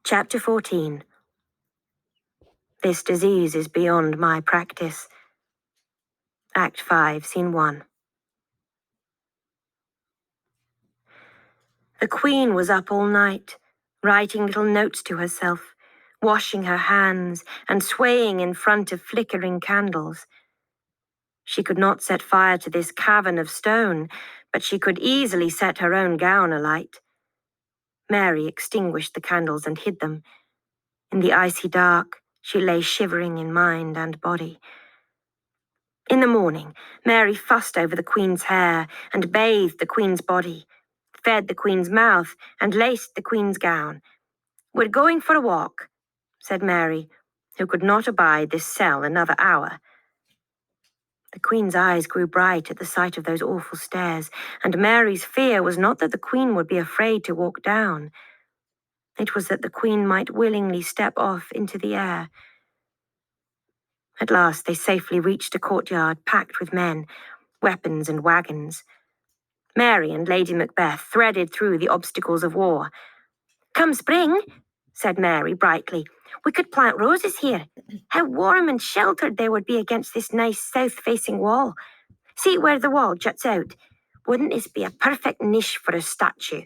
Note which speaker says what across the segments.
Speaker 1: Chapter 14. This disease is beyond my practice. Act 5, Scene 1. The Queen was up all night, writing little notes to herself, washing her hands and swaying in front of flickering candles. She could not set fire to this cavern of stone, but she could easily set her own gown alight. Mary extinguished the candles and hid them. In the icy dark, she lay shivering in mind and body. In the morning, Mary fussed over the Queen's hair and bathed the Queen's body, fed the Queen's mouth and laced the Queen's gown. "We're going for a walk," said Mary, who could not abide this cell another hour. The Queen's eyes grew bright at the sight of those awful stairs, and Mary's fear was not that the Queen would be afraid to walk down. It was that the Queen might willingly step off into the air. At last they safely reached a courtyard packed with men, weapons and wagons. Mary and Lady Macbeth threaded through the obstacles of war. "Come spring," said Mary brightly, "we could plant roses here. How warm and sheltered they would be against this nice south-facing wall. See where the wall juts out. Wouldn't this be a perfect niche for a statue?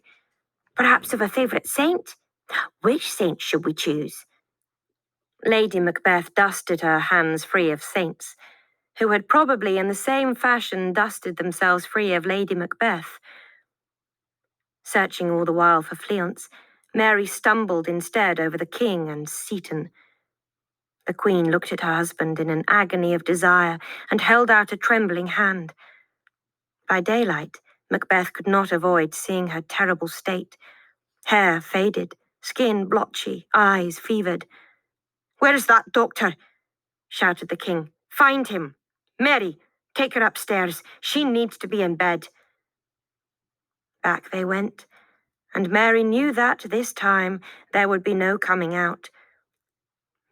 Speaker 1: Perhaps of a favourite saint? Which saint should we choose?" Lady Macbeth dusted her hands free of saints, who had probably in the same fashion dusted themselves free of Lady Macbeth. Searching all the while for Fleance, Mary stumbled instead over the king and Seaton. The Queen looked at her husband in an agony of desire and held out a trembling hand. By daylight, Macbeth could not avoid seeing her terrible state. Hair faded, skin blotchy, eyes fevered. "Where's that doctor?" shouted the king. "Find him. Mary, take her upstairs. She needs to be in bed." Back they went, and Mary knew that this time there would be no coming out.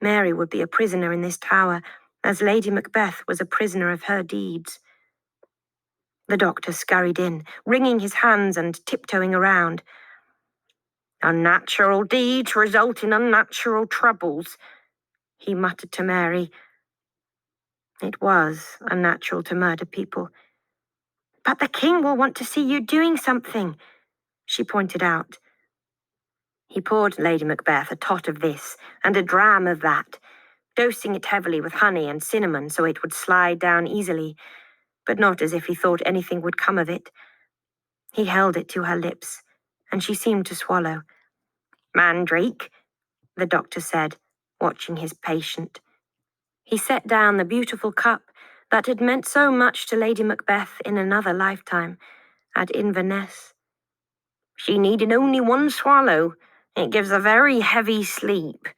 Speaker 1: Mary would be a prisoner in this tower, as Lady Macbeth was a prisoner of her deeds. The doctor scurried in, wringing his hands and tiptoeing around. "Unnatural deeds result in unnatural troubles," he muttered to Mary. It was unnatural to murder people. "But the king will want to see you doing something," she pointed out. He poured Lady Macbeth a tot of this and a dram of that, dosing it heavily with honey and cinnamon so it would slide down easily, but not as if he thought anything would come of it. He held it to her lips, and she seemed to swallow. "Mandrake," the doctor said, watching his patient. He set down the beautiful cup that had meant so much to Lady Macbeth in another lifetime, at Inverness. "She needed only one swallow. It gives a very heavy sleep."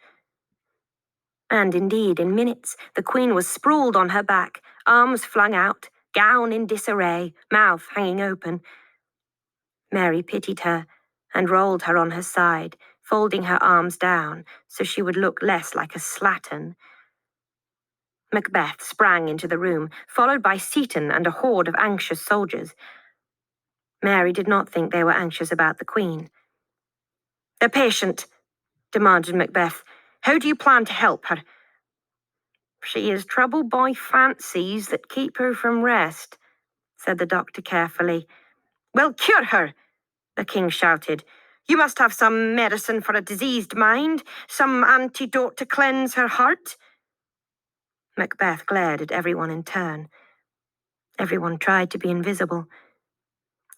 Speaker 1: And indeed, in minutes, the Queen was sprawled on her back, arms flung out, gown in disarray, mouth hanging open. Mary pitied her and rolled her on her side, folding her arms down so she would look less like a slattern. Macbeth sprang into the room, followed by Seaton and a horde of anxious soldiers. Mary did not think they were anxious about the Queen. "The patient," demanded Macbeth. "How do you plan to help her?" "She is troubled by fancies that keep her from rest," said the doctor carefully. "Well, cure her," the king shouted. "You must have some medicine for a diseased mind, some antidote to cleanse her heart." Macbeth glared at everyone in turn. Everyone tried to be invisible.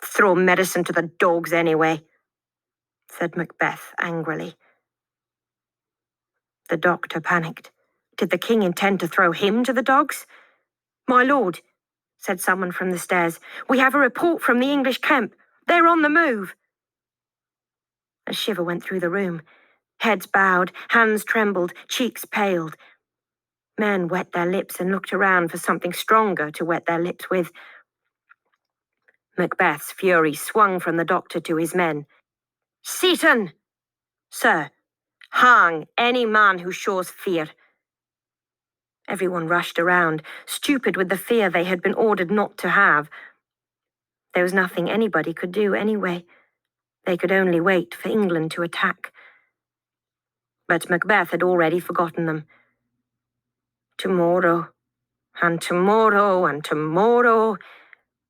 Speaker 1: "Throw medicine to the dogs anyway," said Macbeth angrily. The doctor panicked. Did the king intend to throw him to the dogs? "My lord," said someone from the stairs, "we have a report from the English camp. They're on the move." A shiver went through the room. Heads bowed, hands trembled, cheeks paled. Men wet their lips and looked around for something stronger to wet their lips with. Macbeth's fury swung from the doctor to his men. "Seaton!" "Sir." "Hang any man who shows fear." Everyone rushed around, stupid with the fear they had been ordered not to have. There was nothing anybody could do anyway. They could only wait for England to attack. But Macbeth had already forgotten them. Tomorrow, and tomorrow, and tomorrow,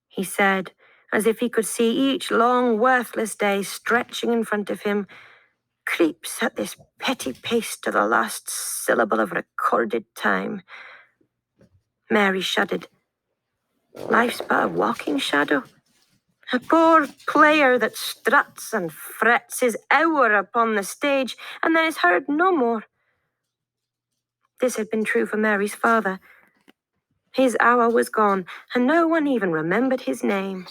Speaker 1: he said, as if he could see each long, worthless day stretching in front of him, creeps at this petty pace to the last syllable of recorded time. Mary shuddered. Life's but a walking shadow. A poor player that struts and frets his hour upon the stage and then is heard no more. This had been true for Mary's father. His hour was gone, and no one even remembered his name.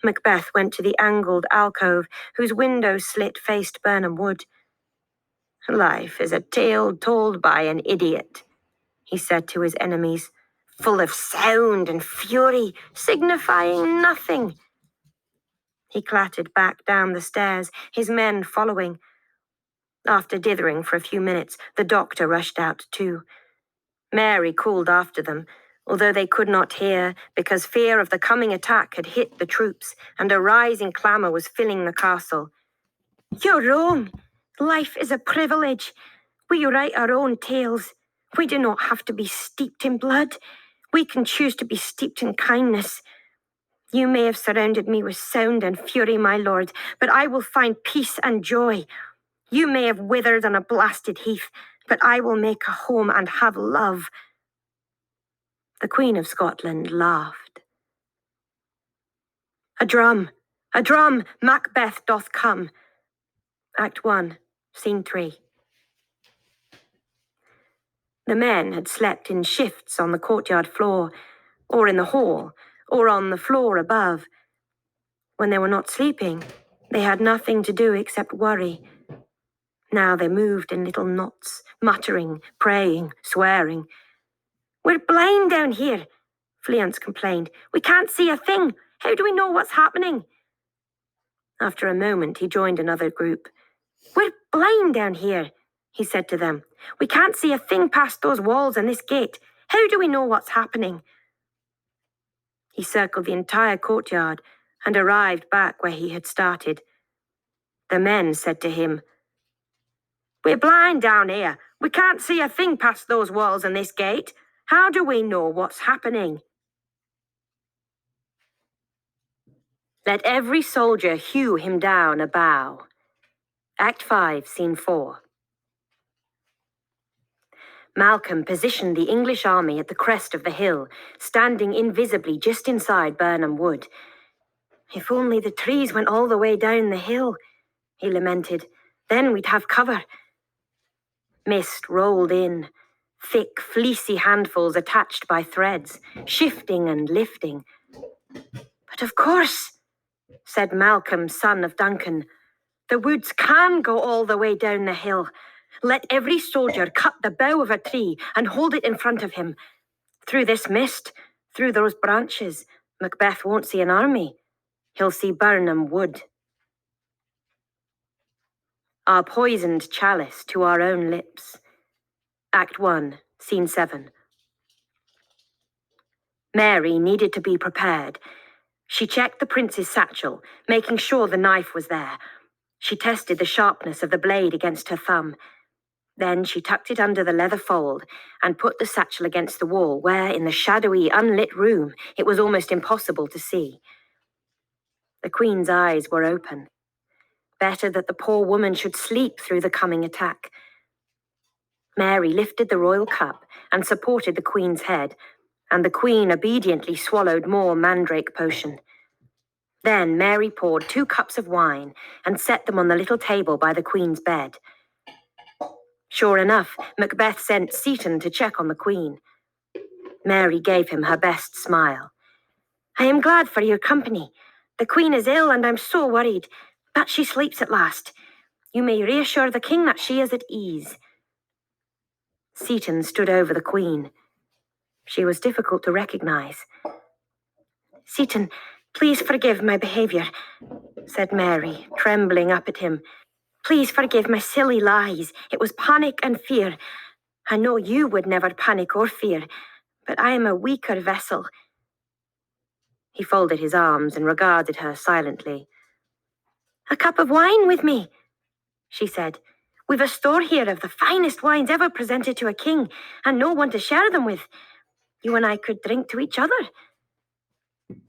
Speaker 1: Macbeth went to the angled alcove whose window slit faced Birnam Wood. Life is a tale told by an idiot, he said to his enemies, full of sound and fury, signifying nothing. He clattered back down the stairs, his men following. After dithering for a few minutes, the doctor rushed out too. Mary called after them, although they could not hear because fear of the coming attack had hit the troops and a rising clamour was filling the castle. You're wrong. Life is a privilege. We write our own tales. We do not have to be steeped in blood. We can choose to be steeped in kindness. You may have surrounded me with sound and fury, my lord, but I will find peace and joy. You may have withered on a blasted heath, but I will make a home and have love. The Queen of Scotland laughed. A drum, Macbeth doth come. Act 1, Scene 3. The men had slept in shifts on the courtyard floor, or in the hall, or on the floor above. When they were not sleeping, they had nothing to do except worry. Now they moved in little knots, muttering, praying, swearing. We're blind down here, Fleance complained. We can't see a thing. How do we know what's happening? After a moment, he joined another group. We're blind down here, he said to them. We can't see a thing past those walls and this gate. How do we know what's happening? He circled the entire courtyard and arrived back where he had started. The men said to him, We're blind down here. We can't see a thing past those walls and this gate. How do we know what's happening? Let every soldier hew him down a bough. Act 5, Scene 4. Malcolm positioned the English army at the crest of the hill, standing invisibly just inside Birnam Wood. If only the trees went all the way down the hill, he lamented. Then we'd have cover. Mist rolled in, thick, fleecy handfuls attached by threads, shifting and lifting. But of course, said Malcolm, son of Duncan, the woods can go all the way down the hill. Let every soldier cut the bough of a tree and hold it in front of him. Through this mist, through those branches, Macbeth won't see an army. He'll see Birnam Wood. Our poisoned chalice to our own lips. Act 1, Scene 7. Mary needed to be prepared. She checked the prince's satchel, making sure the knife was there. She tested the sharpness of the blade against her thumb. Then she tucked it under the leather fold and put the satchel against the wall where, in the shadowy, unlit room, it was almost impossible to see. The Queen's eyes were open. Better that the poor woman should sleep through the coming attack. Mary lifted the royal cup and supported the Queen's head, and the Queen obediently swallowed more mandrake potion. Then Mary poured 2 cups of wine and set them on the little table by the Queen's bed. Sure enough, Macbeth sent Seaton to check on the Queen. Mary gave him her best smile. I am glad for your company. The Queen is ill and I'm so worried, but she sleeps at last. You may reassure the King that she is at ease. Seaton stood over the Queen. She was difficult to recognize. Seaton, please forgive my behaviour, said Mary, trembling up at him. Please forgive my silly lies. It was panic and fear. I know you would never panic or fear, but I am a weaker vessel. He folded his arms and regarded her silently. A cup of wine with me, she said. We've a store here of the finest wines ever presented to a king, and no one to share them with. You and I could drink to each other."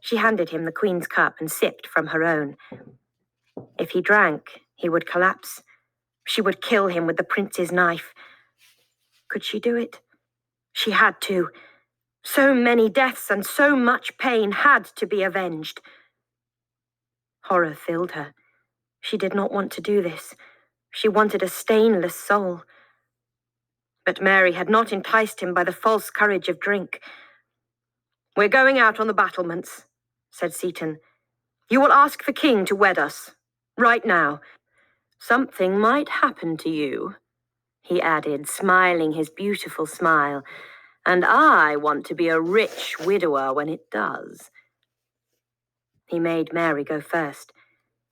Speaker 1: She handed him the Queen's cup and sipped from her own. If he drank, he would collapse. She would kill him with the prince's knife. Could she do it? She had to. So many deaths and so much pain had to be avenged. Horror filled her. She did not want to do this. She wanted a stainless soul. But Mary had not enticed him by the false courage of drink. "We're going out on the battlements," said Seaton. "You will ask the king to wed us. Right now. Something might happen to you," he added, smiling his beautiful smile. "And I want to be a rich widower when it does." He made Mary go first.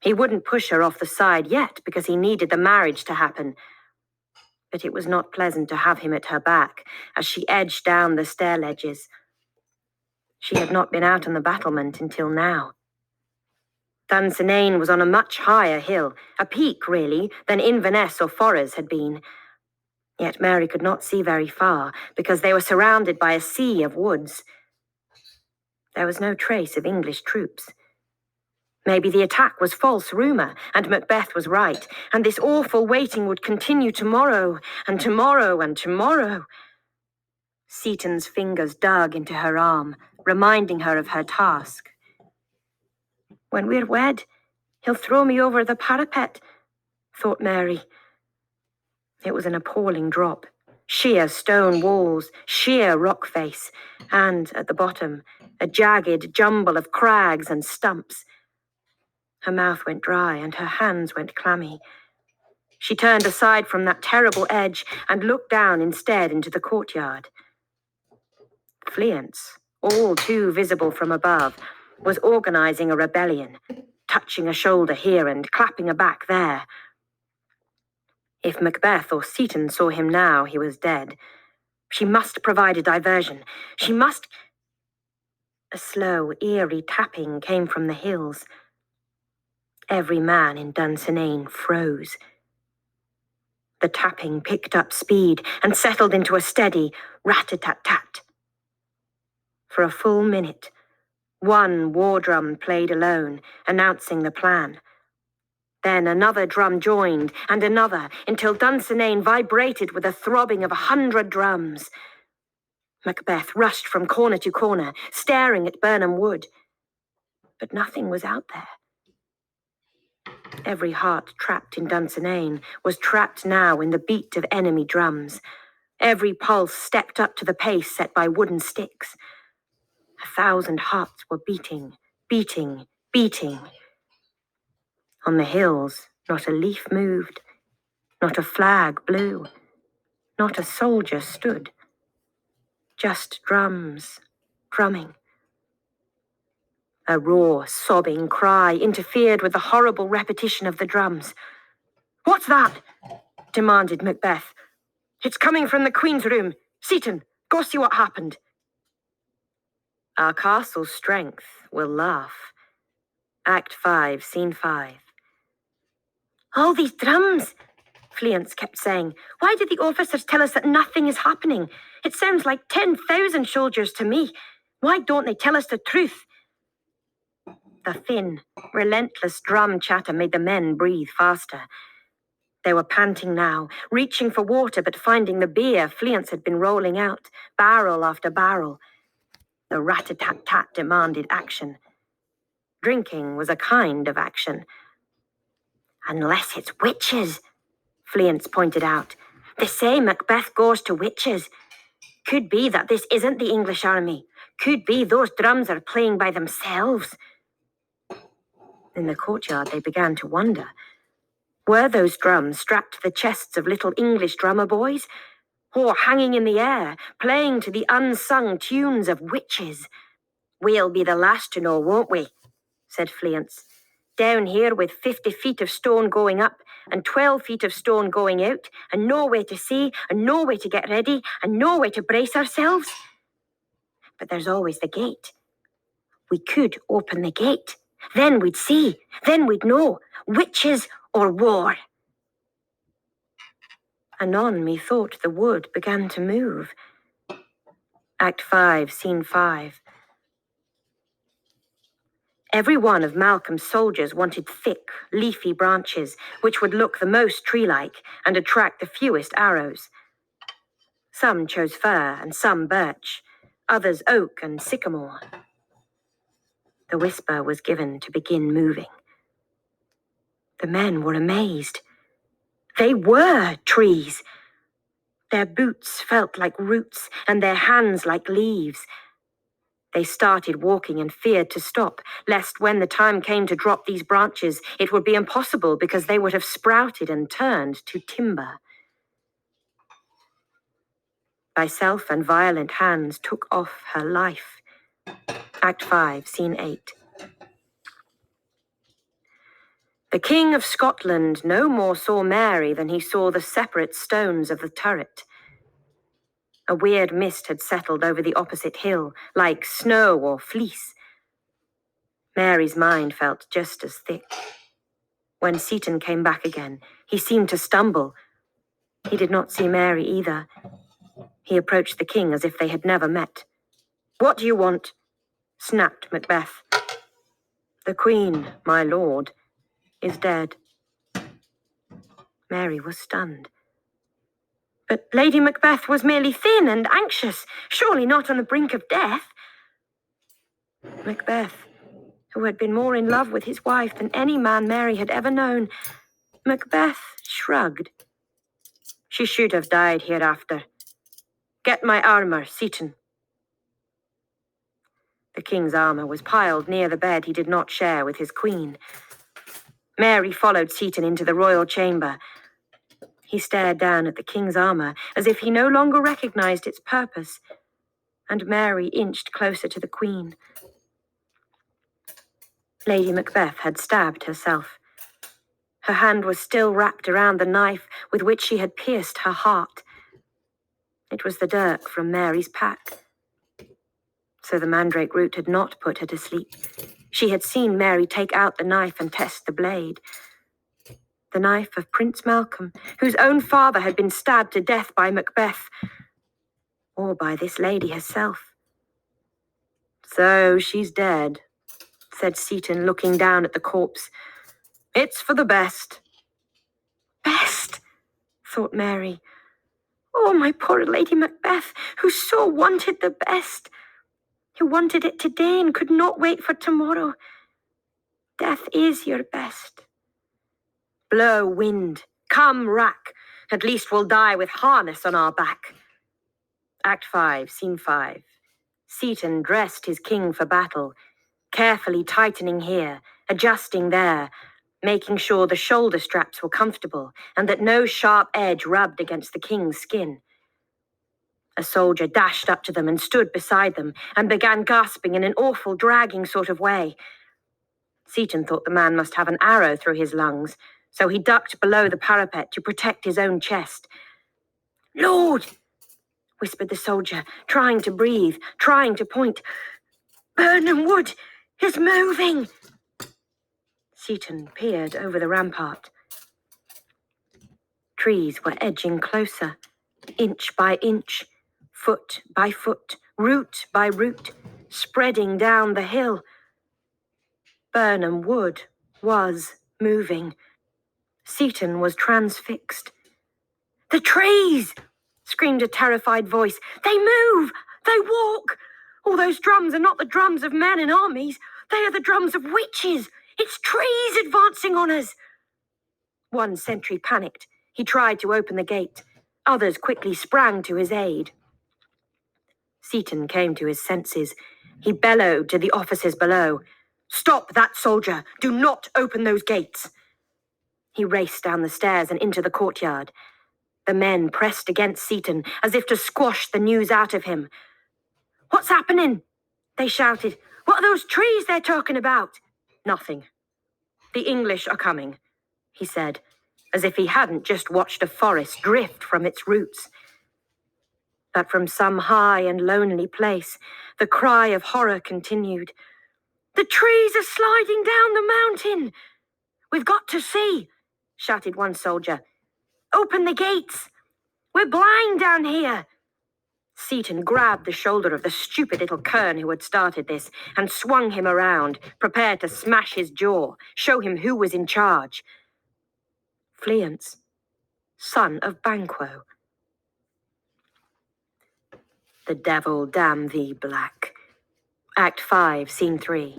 Speaker 1: He wouldn't push her off the side yet because he needed the marriage to happen. But it was not pleasant to have him at her back as she edged down the stair ledges. She had not been out on the battlement until now. Dunsinane was on a much higher hill, a peak, really, than Inverness or Forres had been. Yet Mary could not see very far because they were surrounded by a sea of woods. There was no trace of English troops. Maybe the attack was false rumor, and Macbeth was right, and this awful waiting would continue tomorrow, and tomorrow, and tomorrow. Seaton's fingers dug into her arm, reminding her of her task. "When we're wed, he'll throw me over the parapet," thought Mary. It was an appalling drop. Sheer stone walls, sheer rock face, and, at the bottom, a jagged jumble of crags and stumps. Her mouth went dry and her hands went clammy. She turned aside from that terrible edge and looked down instead into the courtyard. Fleance, all too visible from above, was organizing a rebellion, touching a shoulder here and clapping a back there. If Macbeth or Seaton saw him now, he was dead. She must provide a diversion. She must... A slow, eerie tapping came from the hills. Every man in Dunsinane froze. The tapping picked up speed and settled into a steady rat-a-tat-tat. For a full minute, one war drum played alone, announcing the plan. Then another drum joined, and another, until Dunsinane vibrated with the throbbing of 100 drums. Macbeth rushed from corner to corner, staring at Birnam Wood. But nothing was out there. Every heart trapped in Dunsinane was trapped now in the beat of enemy drums. Every pulse stepped up to the pace set by wooden sticks. 1,000 hearts were beating, beating, beating. On the hills, not a leaf moved, not a flag blew, not a soldier stood. Just drums, drumming. A raw, sobbing cry interfered with the horrible repetition of the drums. "What's that?" demanded Macbeth. "It's coming from the Queen's room. Seaton, go see what happened." Our castle's strength will laugh. Act 5, Scene 5. "All these drums," Fleance kept saying. "Why do the officers tell us that nothing is happening? It sounds like 10,000 soldiers to me. Why don't they tell us the truth?" The thin, relentless drum chatter made the men breathe faster. They were panting now, reaching for water but finding the beer Fleance had been rolling out, barrel after barrel. The rat-a-tat-tat demanded action. Drinking was a kind of action. "Unless it's witches," Fleance pointed out. "They say Macbeth goes to witches. Could be that this isn't the English army. Could be those drums are playing by themselves." In the courtyard, they began to wonder. Were those drums strapped to the chests of little English drummer boys? Or hanging in the air, playing to the unsung tunes of witches? "We'll be the last to know, won't we?" said Fleance. "Down here with 50 feet of stone going up, and 12 feet of stone going out, and no way to see, and no way to get ready, and no way to brace ourselves. But there's always the gate. We could open the gate. Then we'd see. Then we'd know. Witches or war." Anon methought the wood began to move. Act 5, Scene 5. Every one of Malcolm's soldiers wanted thick, leafy branches, which would look the most tree-like and attract the fewest arrows. Some chose fir and some birch, others oak and sycamore. The whisper was given to begin moving. The men were amazed. They were trees. Their boots felt like roots and their hands like leaves. They started walking and feared to stop, lest when the time came to drop these branches, it would be impossible because they would have sprouted and turned to timber. Thyself and violent hands took off her life. Act 5, Scene 8. The King of Scotland no more saw Mary than he saw the separate stones of the turret. A weird mist had settled over the opposite hill, like snow or fleece. Mary's mind felt just as thick. When Seaton came back again, he seemed to stumble. He did not see Mary either. He approached the king as if they had never met. "What do you want?" snapped Macbeth. "The queen, my lord, is dead." Mary was stunned. But Lady Macbeth was merely thin and anxious, surely not on the brink of death. Macbeth, who had been more in love with his wife than any man Mary had ever known, Macbeth shrugged. "She should have died hereafter. Get my armor, Seaton." The king's armor was piled near the bed he did not share with his queen. Mary followed Seaton into the royal chamber. He stared down at the king's armor as if he no longer recognized its purpose, and Mary inched closer to the queen. Lady Macbeth had stabbed herself. Her hand was still wrapped around the knife with which she had pierced her heart. It was the dirk from Mary's pack. So the mandrake root had not put her to sleep. She had seen Mary take out the knife and test the blade. The knife of Prince Malcolm, whose own father had been stabbed to death by Macbeth, or by this lady herself. "So she's dead," said Seaton, looking down at the corpse. "It's for the best." "Best?" thought Mary. "Oh, my poor Lady Macbeth, who so wanted the best, who wanted it today and could not wait for tomorrow. Death is your best." "Blow, wind. Come, rack. At least we'll die with harness on our back." Act 5, Scene 5. Seaton dressed his king for battle, carefully tightening here, adjusting there, making sure the shoulder straps were comfortable and that no sharp edge rubbed against the king's skin. A soldier dashed up to them and stood beside them and began gasping in an awful, dragging sort of way. Seaton thought the man must have an arrow through his lungs, so he ducked below the parapet to protect his own chest. "Lord," whispered the soldier, trying to breathe, trying to point. "Birnam Wood is moving." Seaton peered over the rampart. Trees were edging closer, inch by inch, foot by foot, root by root, spreading down the hill. Birnam Wood was moving. Seaton was transfixed. "The trees!" screamed a terrified voice. "They move! They walk! All those drums are not the drums of men in armies. They are the drums of witches. It's trees advancing on us." One sentry panicked. He tried to open the gate. Others quickly sprang to his aid. Seaton came to his senses. He bellowed to the officers below. "Stop that soldier! Do not open those gates!" He raced down the stairs and into the courtyard. The men pressed against Seaton as if to squash the news out of him. "What's happening?" they shouted. "What are those trees they're talking about?" "Nothing. The English are coming," he said, as if he hadn't just watched a forest drift from its roots. But from some high and lonely place, the cry of horror continued. "The trees are sliding down the mountain!" "We've got to see," shouted one soldier. "Open the gates!" We're blind down here. Seaton grabbed the shoulder of the stupid little kern who had started this and swung him around, prepared to smash his jaw, show him who was in charge. Fleance, son of Banquo. The devil damn thee, Black. Act 5, Scene 3.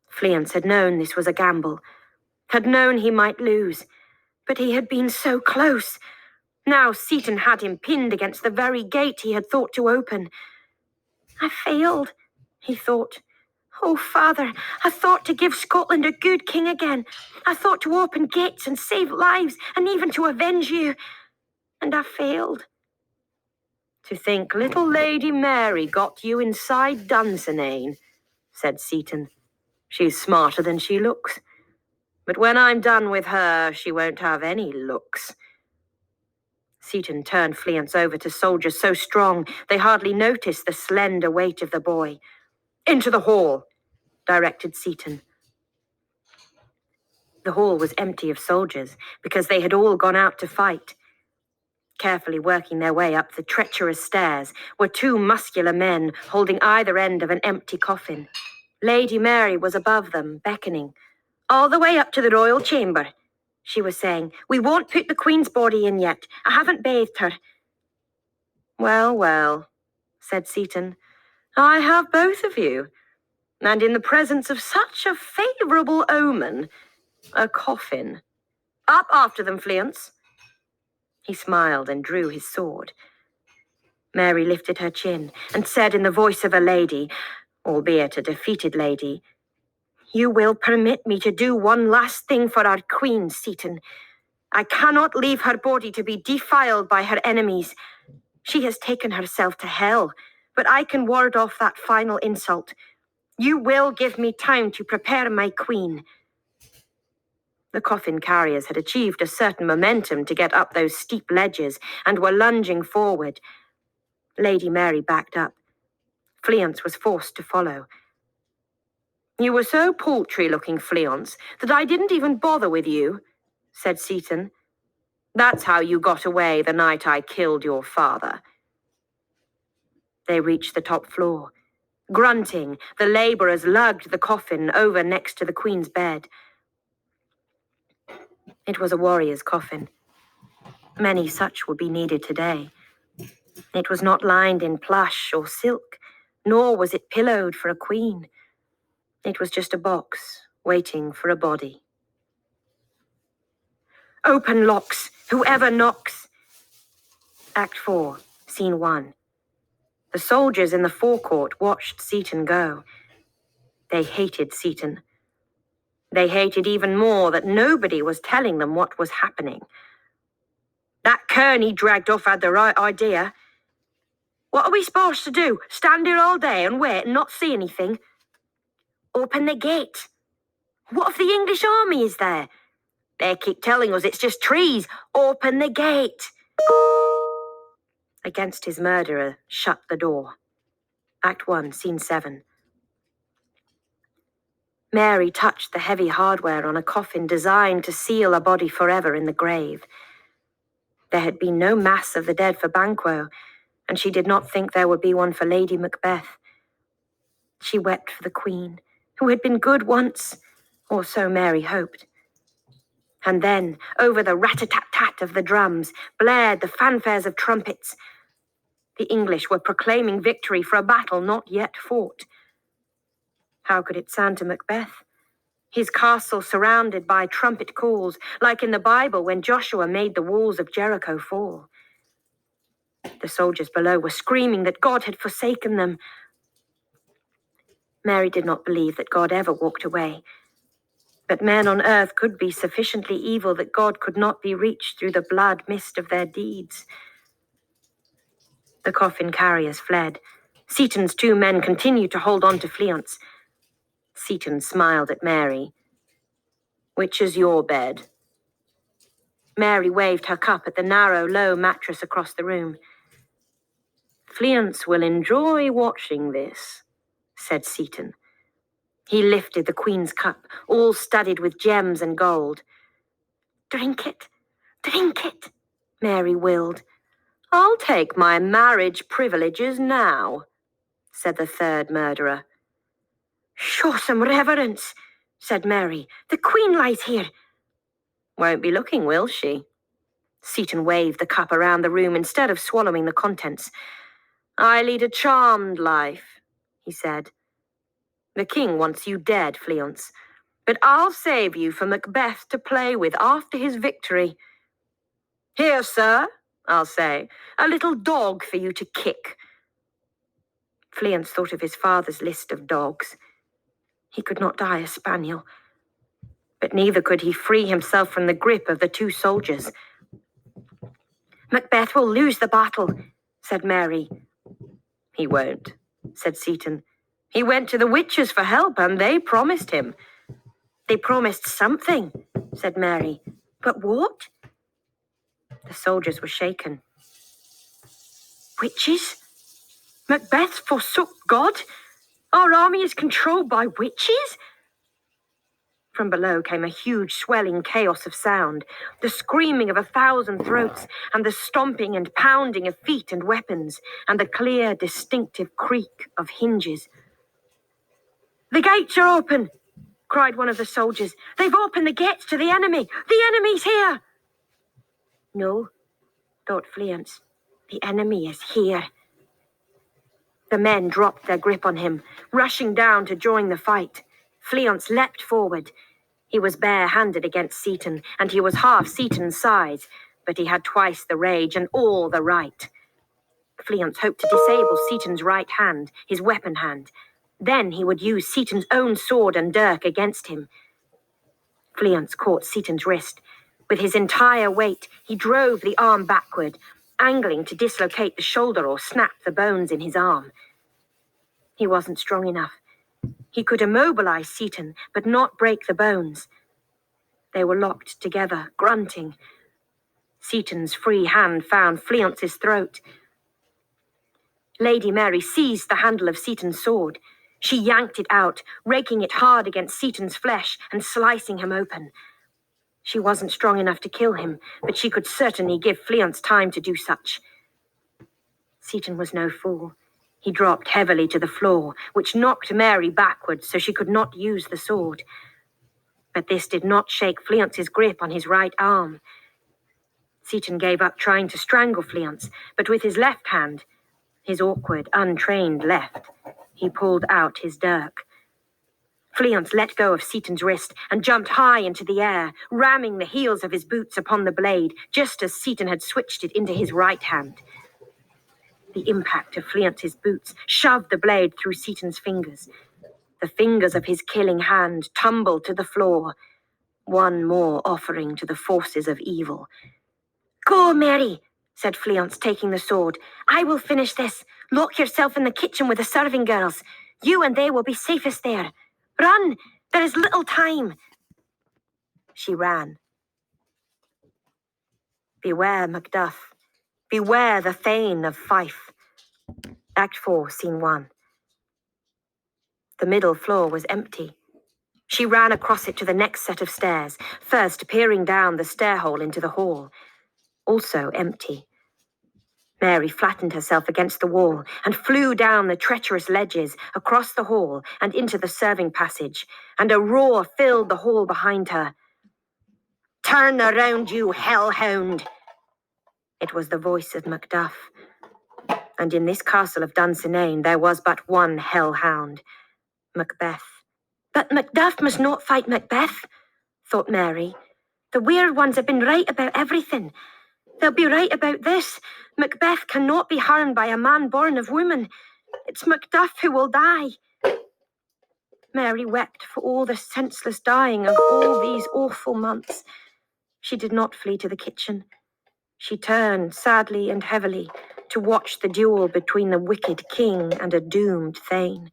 Speaker 1: Fleance had known this was a gamble, had known he might lose, but he had been so close. Now Seaton had him pinned against the very gate he had thought to open. I failed, he thought. Oh, Father, I thought to give Scotland a good king again. I thought to open gates and save lives and even to avenge you. And I failed. To think little Lady Mary got you inside Dunsinane, said Seaton. She's smarter than she looks. But when I'm done with her, she won't have any looks. Seaton turned Fleance over to soldiers so strong they hardly noticed the slender weight of the boy. Into the hall, directed Seaton. The hall was empty of soldiers because they had all gone out to fight. Carefully working their way up the treacherous stairs were two muscular men holding either end of an empty coffin. Lady Mary was above them, beckoning. All the way up to the royal chamber, she was saying. We won't put the Queen's body in yet. I haven't bathed her. Well, well, said Seaton. I have both of you. And in the presence of such a favourable omen, a coffin. Up after them, Fleance. He smiled and drew his sword. Mary lifted her chin and said in the voice of a lady, albeit a defeated lady, You will permit me to do one last thing for our Queen, Seaton. I cannot leave her body to be defiled by her enemies. She has taken herself to hell, but I can ward off that final insult. You will give me time to prepare my Queen. The coffin carriers had achieved a certain momentum to get up those steep ledges and were lunging forward. Lady Mary backed up. Fleance was forced to follow. You were so paltry-looking, Fleance, that I didn't even bother with you, said Seaton. That's how you got away the night I killed your father. They reached the top floor. Grunting, the labourers lugged the coffin over next to the Queen's bed. It was a warrior's coffin. Many such would be needed today. It was not lined in plush or silk, nor was it pillowed for a queen. It was just a box, waiting for a body. Open locks, whoever knocks. Act 4, Scene 1. The soldiers in the forecourt watched Seaton go. They hated Seaton. They hated even more that nobody was telling them what was happening. That kern he dragged off had the right idea. What are we supposed to do? Stand here all day and wait and not see anything? Open the gate. What if the English army is there? They keep telling us it's just trees. Open the gate. Against his murderer, shut the door. Act 1, Scene 7. Mary touched the heavy hardware on a coffin designed to seal a body forever in the grave. There had been no mass of the dead for Banquo, and she did not think there would be one for Lady Macbeth. She wept for the Queen, who had been good once, or so Mary hoped. And then, over the rat-a-tat-tat of the drums, blared the fanfares of trumpets. The English were proclaiming victory for a battle not yet fought. How could it sound to Macbeth? His castle surrounded by trumpet calls, like in the Bible when Joshua made the walls of Jericho fall. The soldiers below were screaming that God had forsaken them. Mary did not believe that God ever walked away. But men on earth could be sufficiently evil that God could not be reached through the blood mist of their deeds. The coffin carriers fled. Seaton's two men continued to hold on to Fleance. Seaton smiled at Mary. Which is your bed? Mary waved her cup at the narrow, low mattress across the room. Fleance will enjoy watching this, said Seaton. He lifted the Queen's cup, all studded with gems and gold. Drink it, Mary willed. I'll take my marriage privileges now, said the third murderer. Show some reverence, said Mary. The Queen lies here. Won't be looking, will she? Seaton waved the cup around the room instead of swallowing the contents. I lead a charmed life, he said. The king wants you dead, Fleance, but I'll save you for Macbeth to play with after his victory. Here, sir, I'll say, a little dog for you to kick. Fleance thought of his father's list of dogs. He could not die a spaniel, but neither could he free himself from the grip of the two soldiers. Macbeth will lose the battle, said Mary. He won't, said Seaton. He went to the witches for help, and they promised him. They promised something, said Mary. But what? The soldiers were shaken. Witches? Macbeth forsook God? Our army is controlled by witches? From below came a huge swelling chaos of sound, the screaming of 1,000 throats, and the stomping and pounding of feet and weapons, and the clear, distinctive creak of hinges. The gates are open, cried one of the soldiers. They've opened the gates to the enemy. The enemy's here. No, thought Fleance. The enemy is here. The men dropped their grip on him, rushing down to join the fight. Fleance leapt forward. He was bare-handed against Seaton, and he was half Seaton's size, but he had twice the rage and all the right. Fleance hoped to disable Seaton's right hand, his weapon hand. Then he would use Seaton's own sword and dirk against him. Fleance caught Seaton's wrist. With his entire weight, he drove the arm backward, angling to dislocate the shoulder or snap the bones in his arm. He wasn't strong enough. He could immobilize Seaton, but not break the bones. They were locked together, grunting. Seaton's free hand found Fleance's throat. Lady Mary seized the handle of Seaton's sword. She yanked it out, raking it hard against Seaton's flesh and slicing him open. She wasn't strong enough to kill him, but she could certainly give Fleance time to do such. Seaton was no fool. He dropped heavily to the floor, which knocked Mary backwards so she could not use the sword. But this did not shake Fleance's grip on his right arm. Seaton gave up trying to strangle Fleance, but with his left hand, his awkward, untrained left, he pulled out his dirk. Fleance let go of Seaton's wrist and jumped high into the air, ramming the heels of his boots upon the blade, just as Seaton had switched it into his right hand. The impact of Fleance's boots shoved the blade through Seaton's fingers. The fingers of his killing hand tumbled to the floor, one more offering to the forces of evil. Go, Mary, said Fleance, taking the sword. I will finish this. Lock yourself in the kitchen with the serving girls. You and they will be safest there. Run! There is little time. She ran. Beware, Macduff. Beware the Thane of Fife. Act 4, Scene 1. The middle floor was empty. She ran across it to the next set of stairs, first peering down the stairhole into the hall. Also empty. Mary flattened herself against the wall and flew down the treacherous ledges, across the hall and into the serving passage, and a roar filled the hall behind her. Turn around, you hellhound! It was the voice of Macduff. And in this castle of Dunsinane there was but one hellhound, Macbeth. But Macduff must not fight Macbeth, thought Mary. The weird ones have been right about everything. They'll be right about this. Macbeth cannot be harmed by a man born of woman. It's Macduff who will die. Mary wept for all the senseless dying of all these awful months. She did not flee to the kitchen. She turned sadly and heavily to watch the duel between the wicked king and a doomed thane.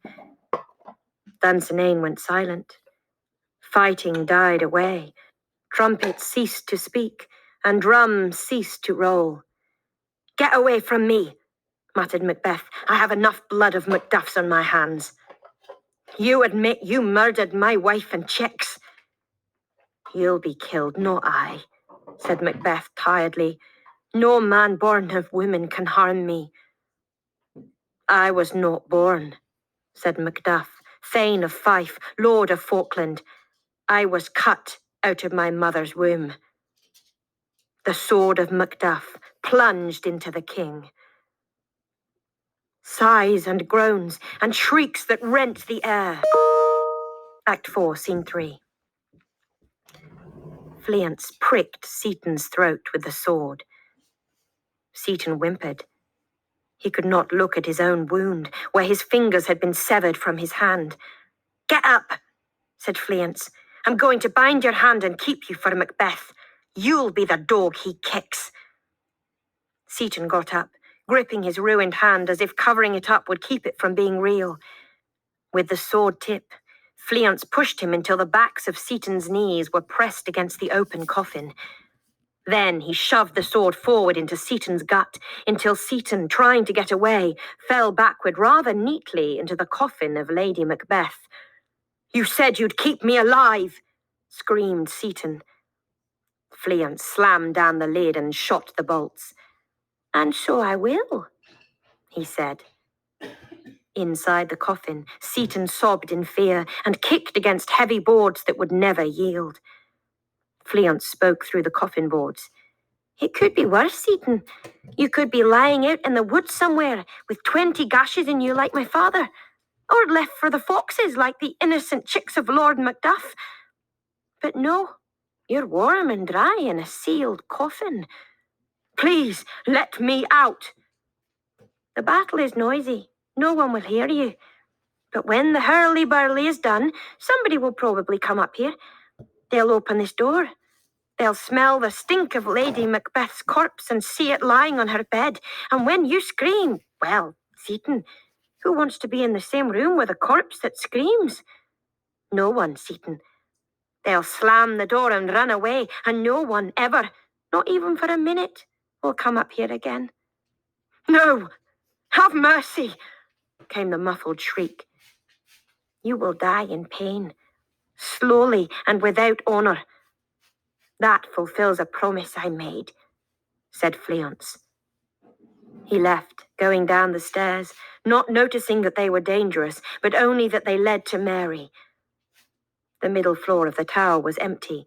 Speaker 1: Dunsinane went silent. Fighting died away. Trumpets ceased to speak, and drums ceased to roll. Get away from me, muttered Macbeth. I have enough blood of Macduff's on my hands. You admit you murdered my wife and chicks. You'll be killed, not I, said Macbeth tiredly. No man born of women can harm me. I was not born, said Macduff, Thane of Fife, Lord of Falkland. I was cut out of my mother's womb. The sword of Macduff plunged into the king. Sighs and groans and shrieks that rent the air. Act 4, Scene 3. Fleance pricked Seaton's throat with the sword. Seaton whimpered. He could not look at his own wound, where his fingers had been severed from his hand. Get up, said Fleance. I'm going to bind your hand and keep you for Macbeth. You'll be the dog he kicks. Seaton got up, gripping his ruined hand as if covering it up would keep it from being real. With the sword tip, Fleance pushed him until the backs of Seaton's knees were pressed against the open coffin. Then he shoved the sword forward into Seaton's gut until Seaton, trying to get away, fell backward rather neatly into the coffin of Lady Macbeth. You said you'd keep me alive, screamed Seaton. Fleance slammed down the lid and shot the bolts. And so I will, he said. Inside the coffin, Seaton sobbed in fear and kicked against heavy boards that would never yield. Fleance spoke through the coffin boards. It could be worse, Seaton. You could be lying out in the woods somewhere with 20 gashes in you like my father, or left for the foxes like the innocent chicks of Lord Macduff. But no, you're warm and dry in a sealed coffin. Please, let me out. The battle is noisy. No one will hear you. But when the hurly-burly is done, somebody will probably come up here. They'll open this door. They'll smell the stink of Lady Macbeth's corpse and see it lying on her bed. And when you scream, well, Seaton, who wants to be in the same room with a corpse that screams? No one, Seaton. They'll slam the door and run away, and no one ever, not even for a minute, will come up here again. No! Have mercy! Came the muffled shriek. You will die in pain, slowly and without honour. That fulfills a promise I made, said Fleance. He left, going down the stairs, not noticing that they were dangerous, but only that they led to Mary. The middle floor of the tower was empty,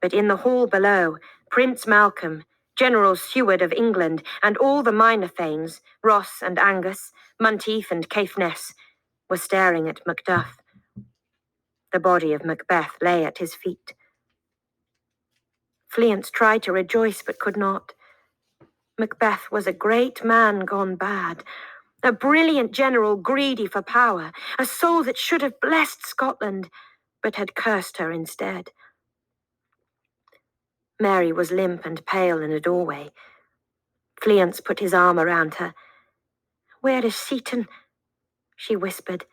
Speaker 1: but in the hall below, Prince Malcolm, General Seward of England, and all the minor thanes, Ross and Angus, Monteith and Caithness, were staring at Macduff. The body of Macbeth lay at his feet. Fleance tried to rejoice but could not. Macbeth was a great man gone bad, a brilliant general greedy for power, a soul that should have blessed Scotland, but had cursed her instead. Mary was limp and pale in a doorway. Fleance put his arm around her. Where is Seaton? She whispered.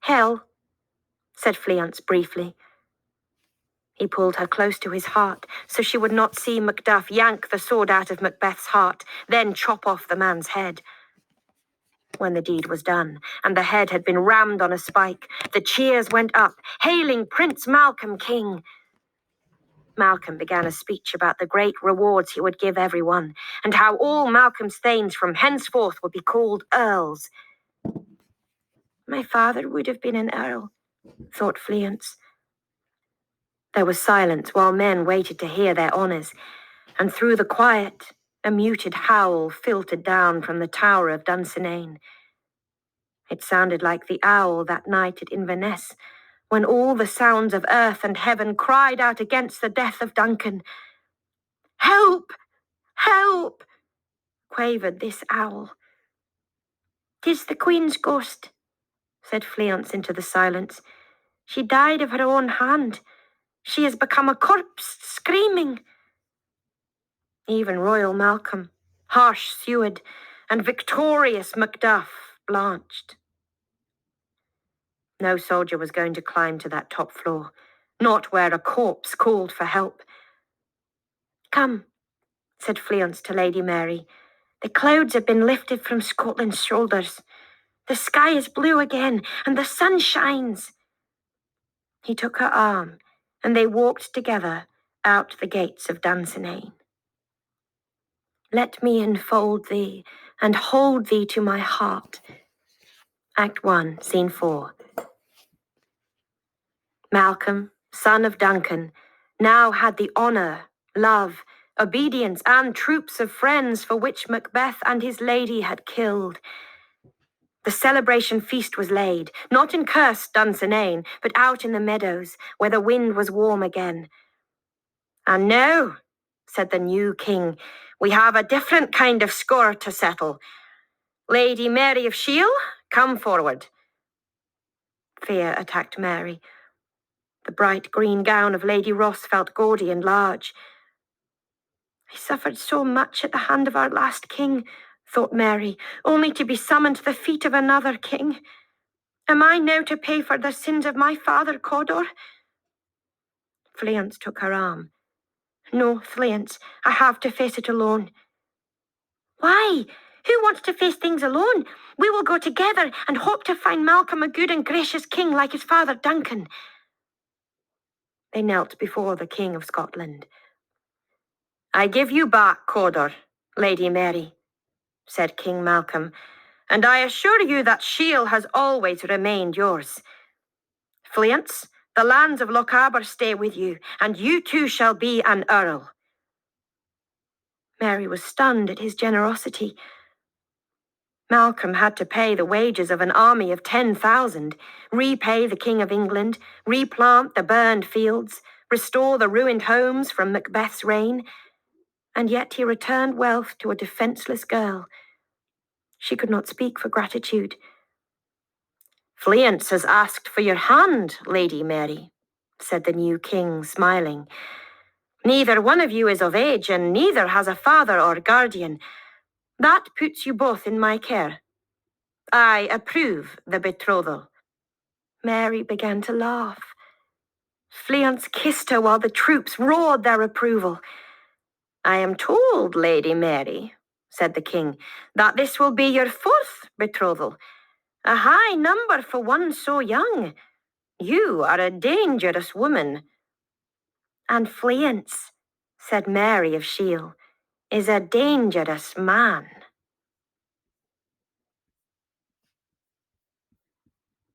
Speaker 1: Hell, said Fleance briefly. He pulled her close to his heart so she would not see Macduff yank the sword out of Macbeth's heart, then chop off the man's head. When the deed was done, and the head had been rammed on a spike, the cheers went up, hailing Prince Malcolm king. Malcolm began a speech about the great rewards he would give everyone, and how all Malcolm's thanes from henceforth would be called earls. My father would have been an earl, thought Fleance. There was silence while men waited to hear their honours, and through the quiet, a muted howl filtered down from the tower of Dunsinane. It sounded like the owl that night at Inverness, when all the sounds of earth and heaven cried out against the death of Duncan. Help! Help! Quavered this owl. 'Tis the Queen's ghost, said Fleance into the silence. She died of her own hand. She has become a corpse, screaming. Even Royal Malcolm, harsh Seward, and victorious Macduff blanched. No soldier was going to climb to that top floor, not where a corpse called for help. Come, said Fleance to Lady Mary. The clouds have been lifted from Scotland's shoulders. The sky is blue again, and the sun shines. He took her arm, and they walked together out the gates of Dunsinane. Let me enfold thee and hold thee to my heart. Act 1, Scene 4. Malcolm, son of Duncan, now had the honour, love, obedience, and troops of friends for which Macbeth and his lady had killed. The celebration feast was laid, not in cursed Dunsinane, but out in the meadows, where the wind was warm again. And now, said the new king, we have a different kind of score to settle. Lady Mary of Shield, come forward. Fear attacked Mary. The bright green gown of Lady Ross felt gaudy and large. I suffered so much at the hand of our last king, thought Mary, only to be summoned to the feet of another king. Am I now to pay for the sins of my father, Cawdor? Fleance took her arm. No, Fleance, I have to face it alone. Why? Who wants to face things alone? We will go together and hope to find Malcolm a good and gracious king like his father Duncan. They knelt before the King of Scotland. I give you back, Cawdor, Lady Mary, said King Malcolm, and I assure you that Shield has always remained yours. Fleance, the lands of Lochaber stay with you, and you too shall be an earl. Mary was stunned at his generosity. Malcolm had to pay the wages of an army of 10,000, repay the King of England, replant the burned fields, restore the ruined homes from Macbeth's reign, and yet he returned wealth to a defenceless girl. She could not speak for gratitude. Fleance has asked for your hand, Lady Mary, said the new king, smiling. Neither one of you is of age, and neither has a father or guardian. That puts you both in my care. I approve the betrothal. Mary began to laugh. Fleance kissed her while the troops roared their approval. I am told, Lady Mary, said the king, that this will be your 4th betrothal. A high number for one so young. You are a dangerous woman. And Fleance, said Mary of Shield, is a dangerous man.